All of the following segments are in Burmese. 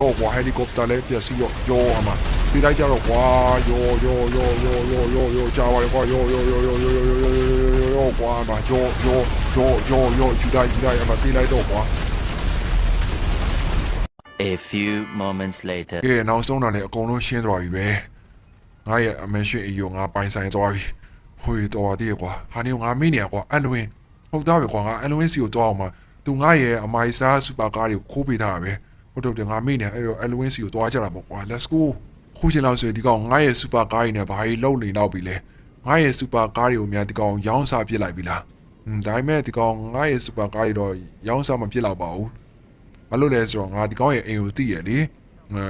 တော့ကွာဟယ်လီကော်ပတာလည်းပြက်စီရောအမှာဒီလိုက်ကြတော့ကွာယောကြာပါကွာယောကွာမှာယောယူလိုက်အမှာပြေးလိုက်တော့ကွာ A few moments later ကဲနောက်ဆုံးတာလည်းအကုန်လုံးရှင်းသွားပြီပဲငါရဲ့အမန်ရှင်အယုံငါပိုင်ဆိုင်သွားပြီဟိုတော်တည်းကွာဟာနေငါမေးနေကွာအလွင်ဟုတ်သားပဲကွာငါအလွင်စီကိုတော့အောင်မှာသူငါရဲ့အမိုင်စားစူပါကားတွေကိုခိုးပေးထားတာပဲဟုတ်တယ်ငါမေးနေအဲ့တော့အလွင်စီကိုသွားကြတာပေါ့ကွာ let's go ခိုးချင်လို့ဆိုရင်ဒီကောင်ငါရဲ့စူပါကားတွေနဲ့ဘာကြီးလုံနေတော့ပြီလဲငါရဲ့စူပါကားတွေကိုများဒီကောင်ရောင်းစားပြစ်လိုက်ပြီလားဒါပေမဲ့ဒီကောင်ငါရဲ့စူပါကားတွေတော့ရောင်းစားမပြစ်တော့ပါဘူးဘာလို့လဲဆိုတော့ငါဒီကောင်ရဲ့အိမ်ကိုသိရလေ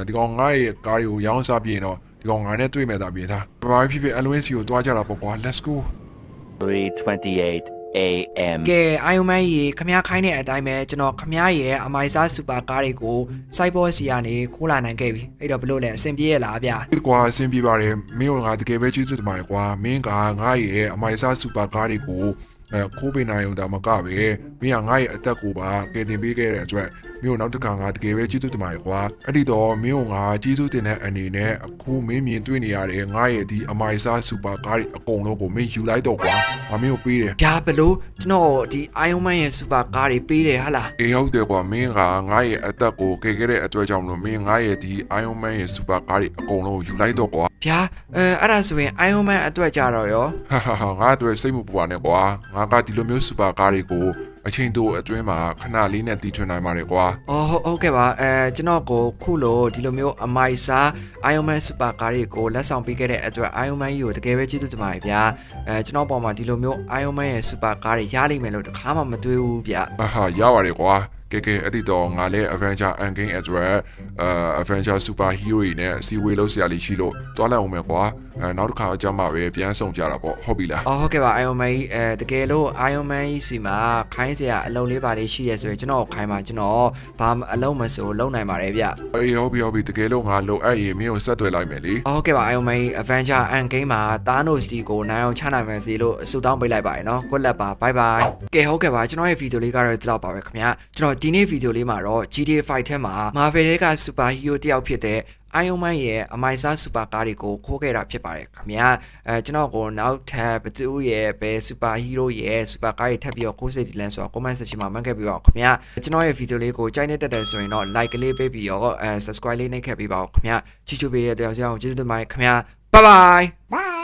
ဒီကောင်ငါရဲ့ကားတွေကိုရောင်းစားပြရင်တော့ဒီကောင်ငါနဲ့တွေ့မဲ့တာပြေးသားဘာဖြစ်ဖြစ်အလွင်စီကိုသွားကြတာပေါ့ကွာ let's go 3:28 a.m. ကဲအာယုံမန်းကြီးခမားခိုင်းတဲ့အတိုင်းပဲကျွန်တော်ခမားရဲ့အမိုင်စားစူပါကားတွေကိုစိုက်ဘောစီကနေခိုးလာနိုင်ခဲ့ပြီအဲ့တော့ဘလို့လဲအဆင်ပြေရလားဗျာ ဒီကွာအဆင်ပြေပါတယ်မင်းကငါတကယ်ပဲကျေးဇူးတင်ပါတယ်ကွာမင်းကငါရဲ့အမိုင်စားစူပါကားတွေကိုခိုးပေးနိုင်အောင်ဒါမကပဲမင်းကငါရဲ့အသက်ကိုပါကယ်တင်ပေးခဲ့တဲ့အတွက်မင်းတို့နောက်တစ်ခါငါတကယ်ပဲကျေးဇူးတင်ပါတယ်ကွာအဲ့ဒီတော့မင်းကငါကျေးဇူးတင်တဲ့အနေနဲ့အခုမင်းမြင်တွေ့နေရတဲ့ငါရဲ့ဒီအမိုင်စားစူပါကားတွေအကုန်လုံးကိုမင်းယူလိုက်တော့ကွာငါမင်းကိုပေးတယ် ဗျာဘလို့ကျွန်တော်ဒီအာယုံမန်းရဲ့စူပါကားတွေပေးတယ်ဟာလား အေးဟုတ်တယ်ကွာမင်းကငါရဲ့အသက်ကိုကယ်ခဲ့တဲ့အတွက်ကြောင့်လို့မင်းငါရဲ့ဒီ Iron Man ရဲ့ super ကားတွေအကုန်လုံးကိုယူလိုက်တော့ကွာ ဗျာအဲ့ဒါဆိုရင်အာယုံမန်းအတွက်ကြတော့ရော ဟာငါအတွက်စိတ်မပူပါနဲ့ကွာငါကဒီလိုမျိုး super ကားတွေကိုအချိန်တိုအတွင်းမှာခဏလေးနဲ့တီထွင်နိုင်ပါတယ်ကွာ အော်ဟုတ်ကဲ့ပါကျွန်တော်ကိုခုလို့ဒီလိုမျိုးအမိုင်စားအာယုံမန်းစူပါကားတွေကိုလက်ဆောင်ပေးခဲ့တဲ့အတွက်အာယုံမန်းကြီးကိုတကယ်ပဲကျေးဇူးတင်ပါတယ်ဗျာကျွန်တော်ပေါ်မှာဒီလိုမျိုးအာယုံမန်းရဲ့စူပါကားတွေရလိမ့်မယ်လို့တခါမှမတွေးဘူးဗျာ ဟာရပါတယ်ကွာကဲအဲ့ဒီတော့ငါလည်း Avenger Endgame အတွက် Avenger Super Hero တွေနဲ့အစည်းအဝေးလုပ်စရာလေးရှိလို့တွားလိုက်အောင်မယ်ကွာနောက်တစ်ခါအကြမ်းမှာပဲပြန်ဆောင်ကြတာပေါ့ဟုတ်ပြီလား အော်ဟုတ်ကဲ့ပါအာယုံမန်းကြီးတကယ်လို့အာယုံမန်းကြီးစီမှာခိုင်းစရာအလုပ်လေးပါလေးရှိရဆိုရင်ကျွန်တော်ခိုင်းပါကျွန်တော်ဘာအလုပ်မဆိုလုပ်နိုင်ပါတယ်ဗျ အေးဟုတ်ပြီတကယ်လို့ငါလိုအပ်ရင်မင်းကိုဆက်သွယ်လိုက်မယ်လေ ဟုတ်ကဲ့ပါအာယုံမန်းကြီး Avenger Endgame မှာတားနိုစီကိုနိုင်အောင်ချနိုင်မယ်စီလို့ဆုတောင်းပေးလိုက်ပါတယ်နော် good luck ပါ bye bye ကဲဟုတ်ကဲ့ပါကျွန်တော်ရဲ့ဗီဒီယိုလေးကတော့ဒီလောက်ပါပဲခင်ဗျာကျွန်တော်ဒီနေ့ဗီဒီယိုလေးမှာတော့ GTA 5 ထဲမှာ Marvel တွေက Super Hero တယောက်ဖြစ်တဲ့ Iron Man ရဲ့အမိုင်စား Super ကားတွေကိုခိုးခဲ့တာဖြစ်ပါတယ်ခင်ဗျာကျွန်တော်ကိုနောက်ထပ်ဘသူရဲ့ဘယ် Super Hero ရဲ့ Super ကားတွေထပ်ပြီးတော့ခိုးစိတ်ဒီလန်ဆိုတော့ comment section မှာမှတ်ခဲ့ပေးပါဦးခင်ဗျာကျွန်တော်ရဲ့ဗီဒီယိုလေးကိုကြိုက်နေတဲ့တက်ဆိုရင်တော့ like လေးပေးပြီးတော့subscribe လေးနှိပ်ခဲ့ပေးပါဦးခင်ဗျာချစ်ချူပေးရတဲ့အောင်ကျေးဇူးတင်ပါတယ်ခင်ဗျာ bye bye